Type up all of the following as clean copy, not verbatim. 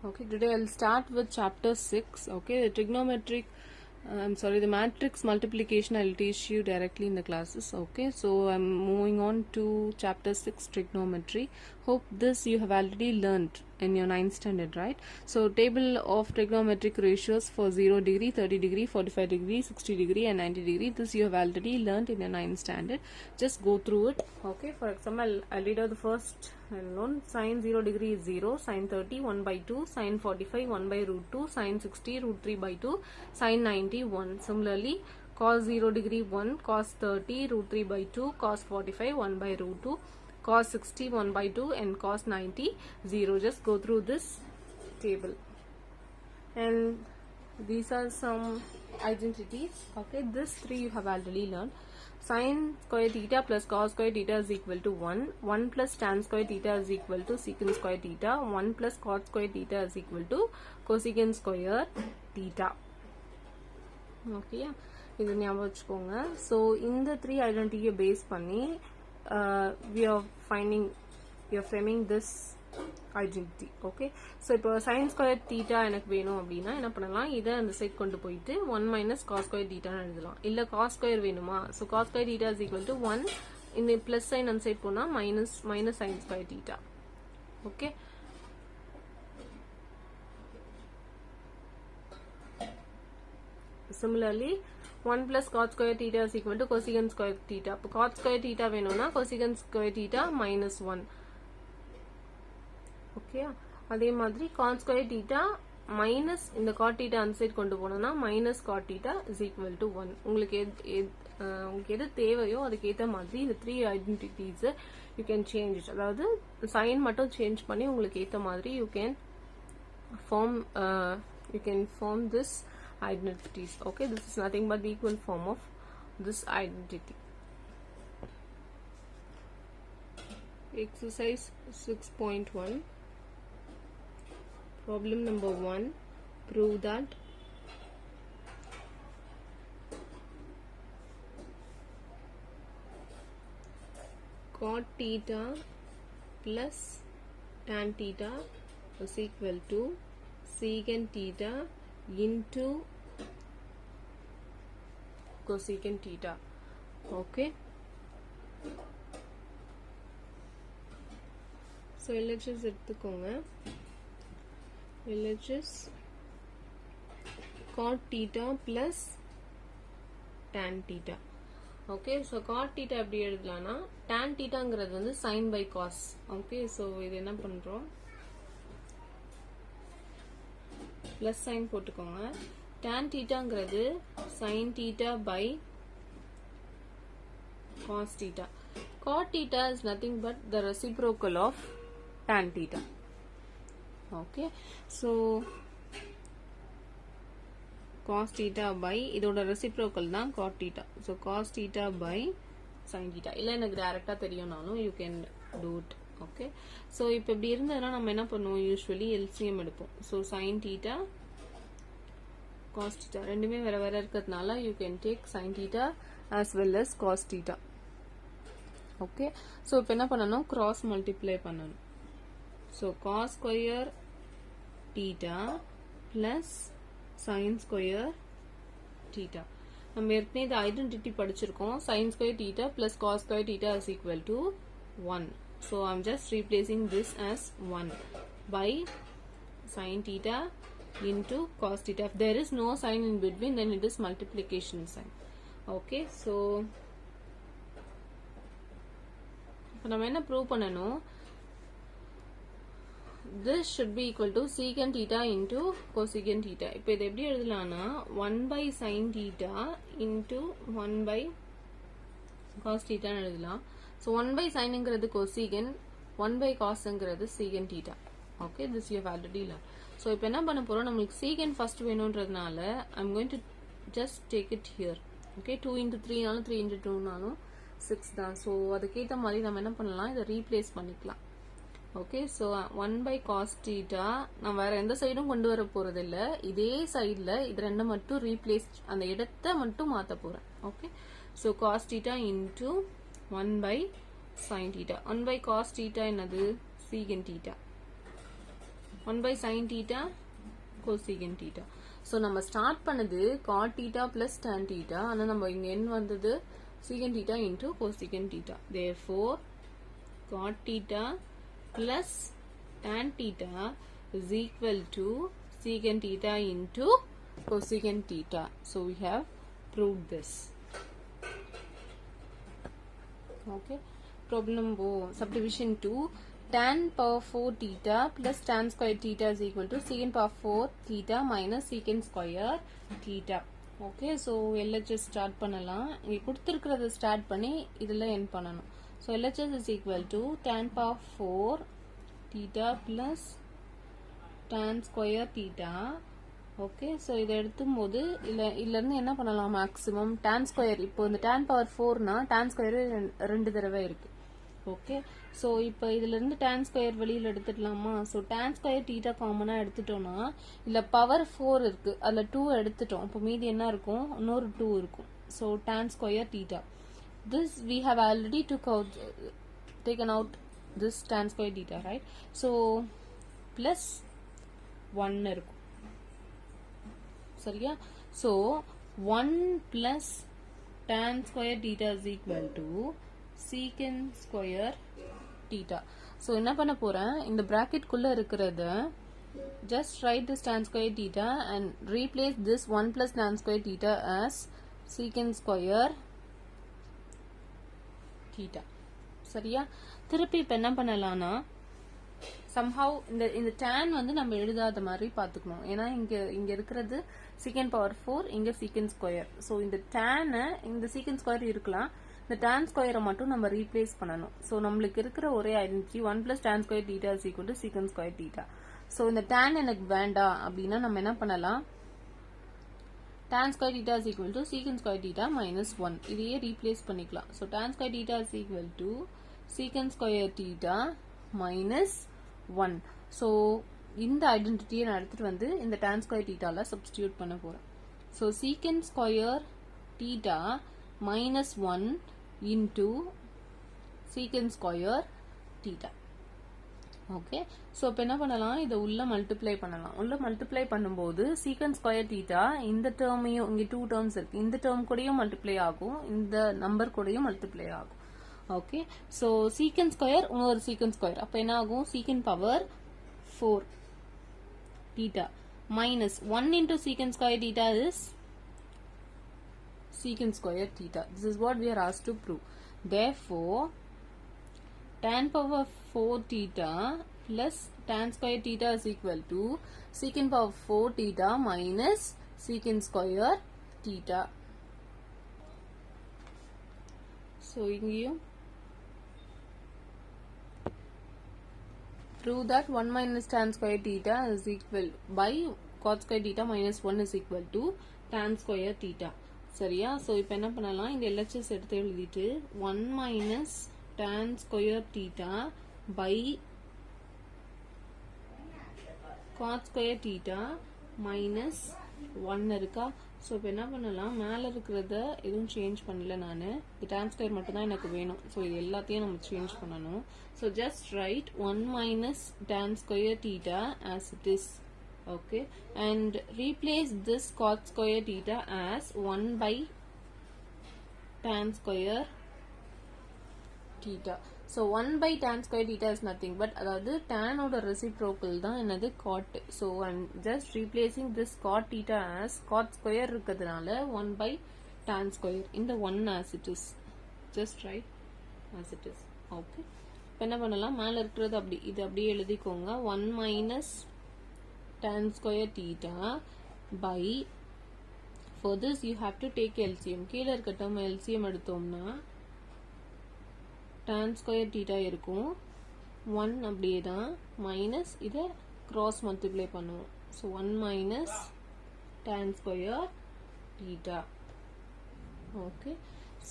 Okay, today I'll start with chapter 6. Okay, the trigonometric, the matrix multiplication I'll teach you directly in the classes. Okay, so I'm moving on to chapter 6, trigonometry. Hope this you have already learned in your 9th standard, right? So table of trigonometric ratios for 0 degree, 30 degree, 45 degree, 60 degree and 90 degree. This you have already learned in your 9th standard. Just go through it. Okay, for example, I'll read out the first alone. Sin 0 degree is 0, sin 30 1 by 2, sin 45 1 by root 2, sin 60 root 3 by 2, sin 90 1. Similarly, cos 0 degree 1, cos 30 root 3 by 2, cos 45 1 by root 2, cos 60 1 by 2 and cos 90 0. Just go through this table. And these are some identities. Okay, this 3 you have already learned. Sin square theta plus cos square theta is equal to 1. 1 plus tan square theta is equal to secant square theta. 1 plus cot square theta is equal to cosecant square theta. Okay, இது ஞாபகம் வச்சுக்கோங்க. So இந்த 3 identity base பண்ணி we are framing this identity. Okay, so இப்போ sin square theta எனக்கு வேணும் அப்படின்னா என்ன பண்ணலாம், இதை அந்த சைட் கொண்டு போயிட்டு 1 minus cos square theta எழுதலாம். இல்ல cos square வேணுமா, so cos square theta is equal to 1, இந்த plus sign அந்த சைட் போனா minus sin square theta. Okay, similarly 1 plus cot square theta is equal to cosecant square theta. இப்போ cot square theta வேணும்னா cosecant square theta minus 1. Okay, அதே மாதிரி cot square theta minus இந்த cot theta அந்த side கொண்டு போனோம்னா minus cot theta is equal to 1. உங்களுக்கு எது தேவையோ அதுக்கு ஏற்ற மாதிரி இந்த 3 identities you can change it. அதாவது சைன் மட்டும் சேஞ்ச் பண்ணி உங்களுக்கு ஏற்ற மாதிரி you can form this identities. Okay, this is nothing but the equal form of this identity. Exercise 6.1, problem number 1. Prove that cot theta plus tan theta is equal to secant theta into cosecant theta. Okay, so LHS எடுத்துக்கோங்க. LHS cot theta plus tan theta. Okay, so cot theta எப்படி எழுதலாம்னா tan thetaங்கிறது வந்து sin by cos. Okay, so இது என்ன பண்றோம், plus sign போட்டுக்கோங்க. tan thetaங்கிறது sin theta by cos theta. Cot theta is nothing but the reciprocal of tan theta. Okay, so cos theta by இதோட reciprocal தான் cot theta. So cos theta by sin theta. இல்ல எனக்கு டைரக்டா தெரியும்னாலும் you can do it. Okay, so இப்போ இப்படி இருந்ததுன்னா நம்ம என்ன பண்ணுவோம், யூஸ்வலி LCM எடுப்போம். So sin theta cos theta ரெண்டுமே வேற வேற இருக்கிறதுனால you can take sin theta as well as cos theta. Okay, so இப்போ என்ன பண்ணணும், cross multiply பண்ணணும். So cos square theta plus sin square theta. நம்ம ஏற்கனவே இந்த ஐடென்டிட்டி படிச்சிருக்கோம். sin square theta plus cos square theta is equal to 1. So I'm just replacing this as 1 by sin theta into cos theta. If there is no sign in between, then it is multiplication sign. Okay, so நம்ம என்ன prove பண்ணணும், this should be equal to secant theta into cosecant theta. இப்போ இது எப்படி எழுதலாம்னா 1 by sin theta into 1 by cos theta எழுதலாம். So 1 by sinங்கிறது cosecant, 1 by cosங்கிறது secant theta. Okay, this you have already learned. So இப்போ என்ன பண்ண போறோம், நமக்கு secant first வேணும்ன்றதுனால I'm going to just take it here. Okay, 2 into 3 நாலும் 3 into 2 நாலும் 6 தான். So அதுக்கேற்ற மாதிரி நம்ம என்ன பண்ணலாம், இதை ரீப்ளேஸ் பண்ணிக்கலாம். Okay, so 1 by cos theta நான் வேற எந்த சைடும் கொண்டு வர போறது இல்லை, இதே சைடில் இது ரெண்டு மட்டும் ரீப்ளேஸ், அந்த இடத்த மட்டும் மாற்ற போறேன். Okay, so cos theta into 1 by sin theta. 1 by cos theta என்னது, secant theta. 1 by sin theta cosecant theta. So நம்ம ஸ்டார்ட் பண்ணது cot theta plus tan theta. ஆனா நம்ம இங்க n வந்தது secant theta into cosecant theta. Therefore cot theta plus tan theta is equal to secant theta into cosecant theta. So we have proved this. Okay. Problem subdivision 2. Tan power 4 theta plus tan square theta is equal to secant power 4 theta minus secant square theta. Okay, so LHS start பண்ணலாம். இங்க கொடுத்திருக்கிறது start பண்ணி இதுல end பண்ணணும். So LHS is equal to tan power 4 theta plus tan square theta. Okay, so இதை எடுத்தும்போது இருந்து என்ன பண்ணலாம் மேக்ஸிமம் tan ஸ்கொயர் இப்போ இந்த tan பவர் 4னா tan ஸ்கொயர் 2 தடவை இருக்கு. ஓகே, ஸோ இப்போ இதுல இருந்து tan ஸ்கொயர் வெளியில் எடுத்துடலாமா? ஸோ tan ஸ்கொயர் தீட்டா காமனா எடுத்துட்டோம்னா இல்ல பவர் 4 இருக்கு, அதுல 2 எடுத்துட்டோம், இப்போ மீதி என்ன இருக்கும்? இன்னொரு 2 இருக்கும். So tan square theta, this we have already taken out this tan square theta, right? So plus 1 இருக்கும், சரியா? So 1 plus tan square theta is equal to secant square theta. So என்ன பண்ண போறேன், இந்த bracket குள்ள இருக்கிறத just write this tan square theta and replace this 1 plus tan square theta as secant square theta. சரியா? திருப்பி இப்ப என்ன பண்ணலாம்னா somehow இந்த tan வந்து நம்ம எழுதாத மாதிரி பாத்துக்கணும். ஏன்னா இங்க இருக்கிறது secant power 4, இங்க secant square. So இந்த tan இந்த secant square இருக்கலாம், இந்த tan square மட்டும் நம்ம ரீப்ளேஸ் பண்ணணும். So நம்மளுக்கு இருக்கிற ஒரே identity 1 plus tan square theta is equal to secant square theta. So இந்த tan எனக்கு வேண்டாம் அப்படின்னா நம்ம என்ன பண்ணலாம், tan square theta is equal to secant square theta minus 1. இதையே ரீப்ளேஸ் பண்ணிக்கலாம். So tan square theta is equal to secant square theta minus 1. So இந்த ஐடென்டிட்டியை நான் எடுத்துட்டு வந்து இந்த tan square theta சப்ஸ்டிடியூட் பண்ண போறேன். So secant square theta minus 1 into secant square theta. Okay, so இப்போ என்ன பண்ணலாம், இதை உள்ள மல்டிப்ளை பண்ணலாம். உள்ள மல்டிப்ளை பண்ணும்போது secant square theta இந்த டேர்மையும், இங்க 2 டேர்ம்ஸ் இருக்கு, இந்த டேர்ம் கூடயும் மல்டிப்ளை ஆகும், இந்த நம்பர் கூடயும் மல்டிப்ளை ஆகும். ஓகே, so secant square இன்னொரு secant square, அப்ப என்ன ஆகும், secant power 4 theta minus 1 into secant square theta is secant square theta. This is what we are asked to prove. Therefore tan power 4 theta plus tan square theta is equal to secant power 4 theta minus secant square theta. So இங்கேயும் prove that 1 minus tan square theta is equal by cot square theta minus 1 is equal to tan square theta. சரியா? so இப்போ என்ன பண்ணலாம், இந்த LHS எடுத்து எழுதிட்டு 1 minus tan square theta by cot square theta minus 1 இருக்கா? so இப்போ என்ன பண்ணலாம், மேல இருக்கிறத எதுவும் சேஞ்ச் பண்ணல, நானு இந்த tan square மட்டும் தான் எனக்கு வேணும். so இது எல்லாத்தையும் நம்ம சேஞ்ச் பண்ணணும். so just write 1 minus tan square theta as it is. Okay, and replace this cot square theta as 1 by tan square theta. So 1 by tan square theta is nothing but அதாவது tan ஓட reciprocal தான் என்னது cot. So I'm just replacing this cot theta as cot square இருக்கிறதுனால 1 by tan square, இந்த 1 as it is, just write as it is. Okay, இப்போ என்ன பண்ணலாம், மேல இருக்கிறது அப்படி இது அப்படியே எழுதிக்கோங்க, 1 minus tan square theta by, for this you have to take LCM. கீழ இருக்க term LCM எடுத்தோம்னா tan square theta இருக்கும், 1 அப்படியே தான், மைனஸ் இதை cross multiply பண்ணுவோம். so 1 minus tan square theta. okay,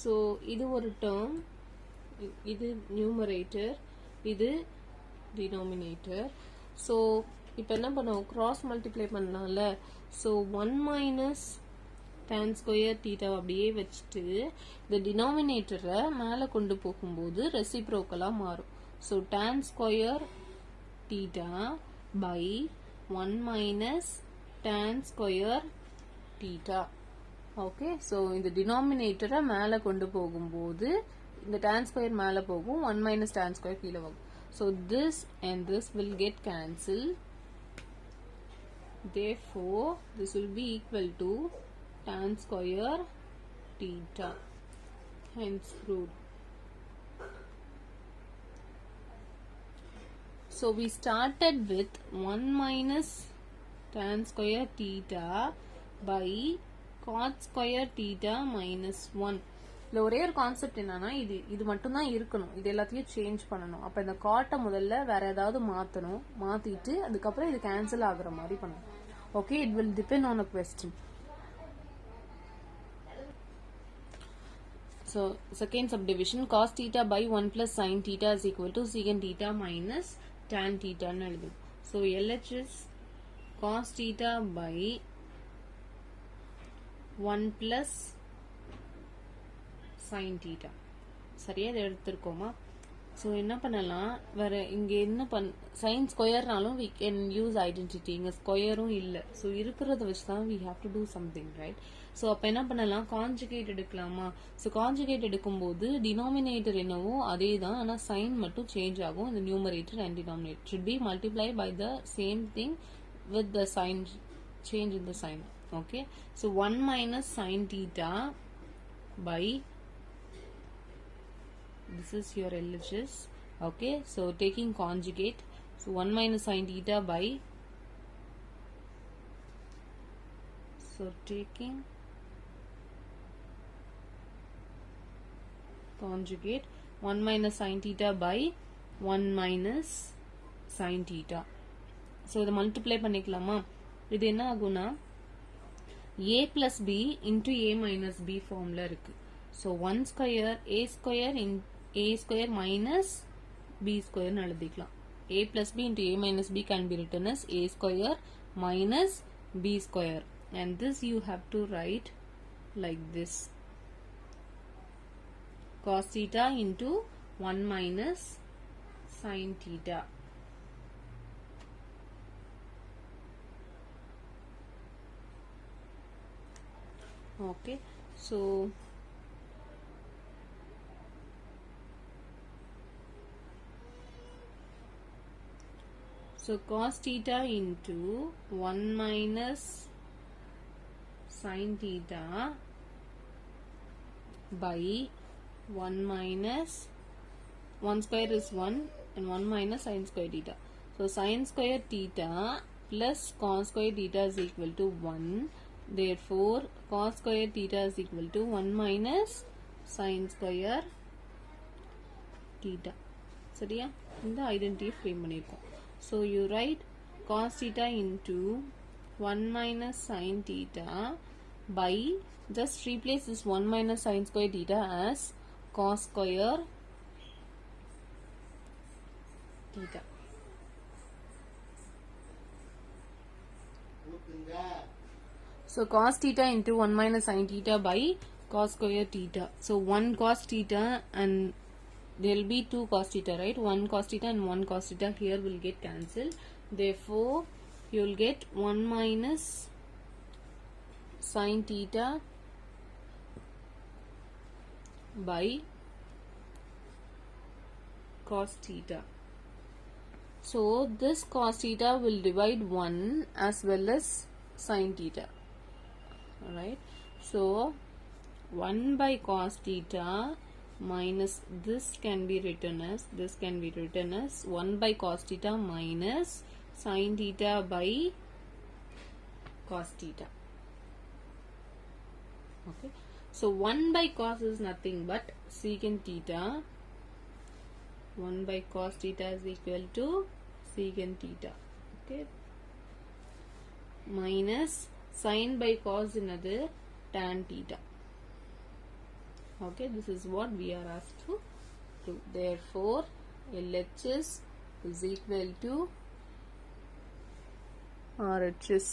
so இது ஒரு term, இது numerator, இது denominator. so இப்போ என்ன பண்ணுவோம், cross multiply பண்ணலாம்ல. so 1 minus tan square theta அப்படியே வச்சுட்டு இந்த டினாமினேட்டரை மேல கொண்டு போகும்போது ரெசிப்ரோக்கலா மாறும். so tan square theta by 1 minus tan square theta. Okay, so இந்த denominator மேல கொண்டு போகும்போது இந்த tan square மேல போகும், 1 minus tan square கீழே வரும். So this and this will get cancelled. Therefore, this will be equal to tan square theta. Hence proved. So we started with 1 minus tan square theta by cot square theta minus 1. இதில் ஒரே ஒரு concept என்னன்னா இது மட்டும்தான் இருக்கணும், இது எல்லாத்தையும் change பண்ணணும். அப்போ இந்த காட்டை முதல்ல வேற ஏதாவது மாத்திட்டு அதுக்கப்புறம் இது கேன்சல் ஆகுற மாதிரி பண்ணணும். Okay, it will depend on a question. So second subdivision, cos theta by 1 plus sin theta is equal to secant theta minus tan theta ன்னு எழுதும். So LHS cos theta by 1 plus sin theta. சரியா இதை எடுத்திருக்கோமா? So என்ன பண்ணலாம், வேற இங்கே என்ன sign ஸ்கொயர்னாலும் we can use identity. இங்கே ஸ்கொயரும் இல்லை, ஸோ இருக்கிறத வச்சு தான் we have to do something, right? So அப்போ என்ன பண்ணலாம், கான்ஜுகேட் எடுக்கலாமா? ஸோ கான்ஜுகேட் எடுக்கும்போது டினாமினேட்டர் என்னவோ அதே தான், ஆனால் சைன் மட்டும் சேஞ்ச் ஆகும். இந்த numerator and denominator should be multiplied by the same thing with the sign change in the sign. Okay, so 1 minus sin theta by, this is your LHS. Okay, so taking conjugate, so 1 minus sin theta by, so taking conjugate 1 minus sin theta by 1 minus sin theta. so இதை multiply பண்ணிக்கலாமா? இது என்ன ஆகும்னா a plus b into a minus b ஃபார்ம்ல இருக்கு. so 1 square a square in a square minus b square ன்னு எழுதிக்கலாம். a plus b into a minus b can be written as a square minus b square, and this you have to write like this, cos theta into 1 minus sin theta. Okay, so cos theta into 1 minus sin theta by 1 minus 1 square is 1 and 1 minus sin square theta. So sin square theta plus cos square theta is equal to 1. Therefore cos square theta is equal to 1 minus sin square theta. சரியா? இந்த ஐடென்டிட்டியை frame பண்ணியிருக்கோம். So you write cos theta into 1 minus sin theta by, just replace this 1 minus sin square theta as cos square theta. So cos theta into 1 minus sin theta by cos square theta. So 1 cos theta and there will be 2 cos theta, right? 1 cos theta and 1 cos theta here will get cancelled. Therefore you will get 1 minus sin theta by cos theta. So this cos theta will divide 1 as well as sin theta. Alright, so 1 by cos theta minus this can be written as 1 by cos theta minus sin theta by cos theta. Okay, so 1 by cos is nothing but secant theta. 1 by cos theta is equal to secant theta. Okay, minus sin by cos another tan theta. Okay, this is what we are asked to do. Therefore LHS is equal to RHS.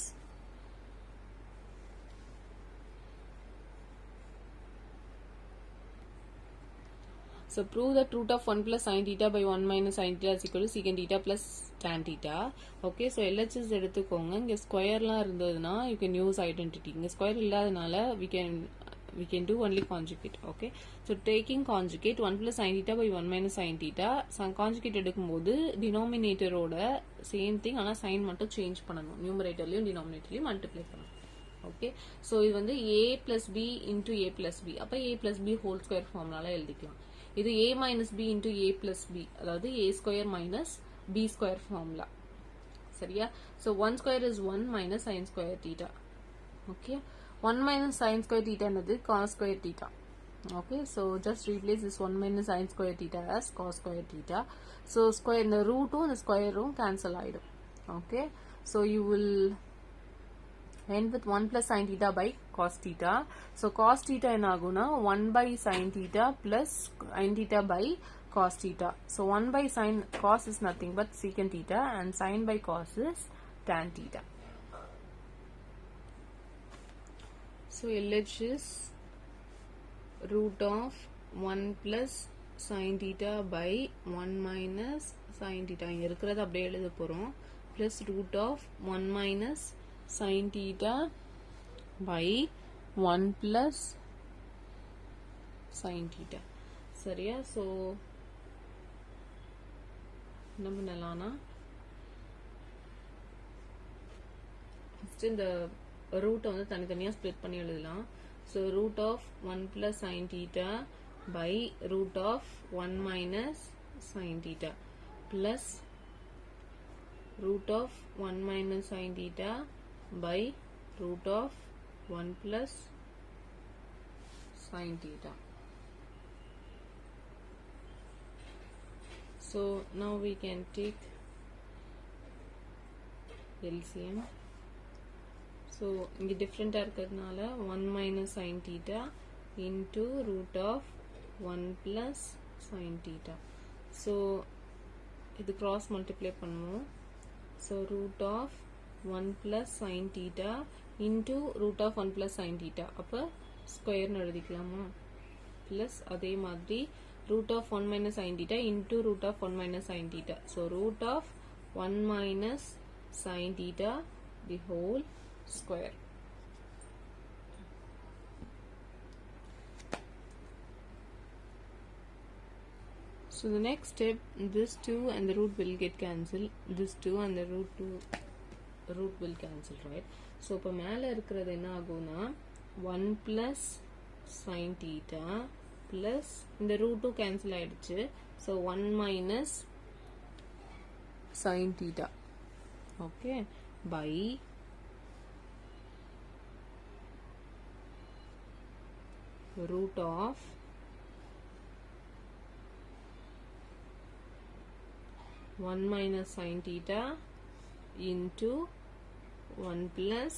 So prove that root of 1 plus sin theta by 1 minus sin theta is equal to secant theta plus tan theta. Okay, so LHS எடுத்துக்கோங்க. இங்க ஸ்கொயர்லாம் இருந்ததுன்னா you can use identity. இங்க square இல்லாதனால we can do only conjugate. Okay, so taking conjugate 1 plus sin theta by 1 minus sin theta, conjugate எடுக்கும்போது denominator ஓட same thing, ஆனா sin மட்டும் change பண்ணணும். numeratorலையும் denominatorலையும் multiply பண்ணணும். Okay, so இது வந்து a plus b into a plus b, அப்ப a plus b whole square formulaல எழுதிக்கலாம். இது a minus b into a plus b, அதாவது a square minus b square formula. சரியா? So 1 square is 1 minus sin square theta. Okay, 1 minus sin square theta என்னது cos square theta. Okay, so just replace this 1 minus sin square theta as cos square theta. So square இந்த ரூட்டும் இந்த ஸ்கொயரும் cancel ஆயிடும். Okay, so you will end with 1 plus sin theta by cos theta. So cos theta என்ன ஆகும்னா 1 by sin theta plus sin theta by cos theta. So 1 by sin cos is nothing but secant theta and sin by cos is tan theta. So LH is root of 1 plus sin theta by 1 minus sin theta. இங்க இருக்கிறது அப்படியே எழுத போறோம். Plus root of 1 minus sin theta by 1 plus sin theta. சரியா? So என்ன பண்ணலாம்னா first இந்த ரூட்டை வந்து தனித்தனியா ஸ்ப்ளிட் பண்ணி எழுதலாம். So root of 1 plus sin theta by root of 1 minus sin theta plus root of 1 minus sin theta by root of 1 plus sin theta. So now we can take LCM. So இங்க different இருக்கிறதுனால 1 minus sin theta into root of 1 plus sin theta. So இது cross multiply பண்ணுவோம். So root of 1 plus sin theta into root of 1 plus sin theta, அப்ப square எழுதிக்கலாமா? plus அதே மாதிரி root of 1 minus sin theta into root of 1 minus sin theta. So root of 1 minus sin theta the whole square. So the next step, this 2 and the root will get cancelled. This 2 and the root will cancel, right? So இப்போ மேல இருக்கிறது என்ன ஆகும்னா 1 plus sin theta plus இந்த root cancel ஆயிடுச்சு. So 1 minus sin theta. Okay, by root of 1 minus sin theta into 1 plus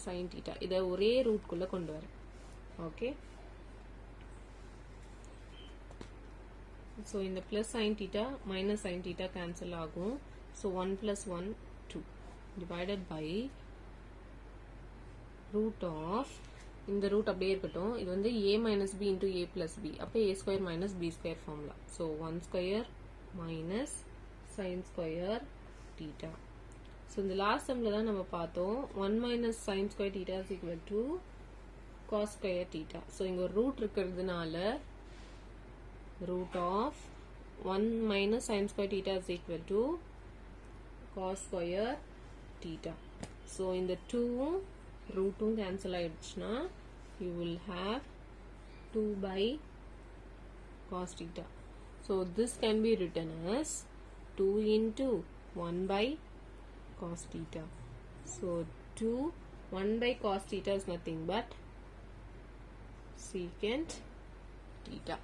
sin theta. இதை ஒரே root குள்ள கொண்டு வர. ஓகே, so இந்த plus sin theta minus sin theta cancel ஆகும். So 1 plus 1 2 divided by root of இந்த root அப்படியே இருக்கட்டும். இது வந்து a minus b into a plus b, அப்ப a square minus b square formula. So 1 square minus sin square theta. So இந்த last sumல தான் நம்ம பார்த்தோம் 1 minus sin square theta is equal to cos square theta. So இங்க root இருக்கிறதுனால root of 1 minus sin square theta is equal to cos square theta. So இந்த 2 root cancel ஆயிடுச்சுன்னா you will have 2 by cos theta. So this can be written as 2 into 1 by cos theta. So 1 by cos theta is nothing but secant theta.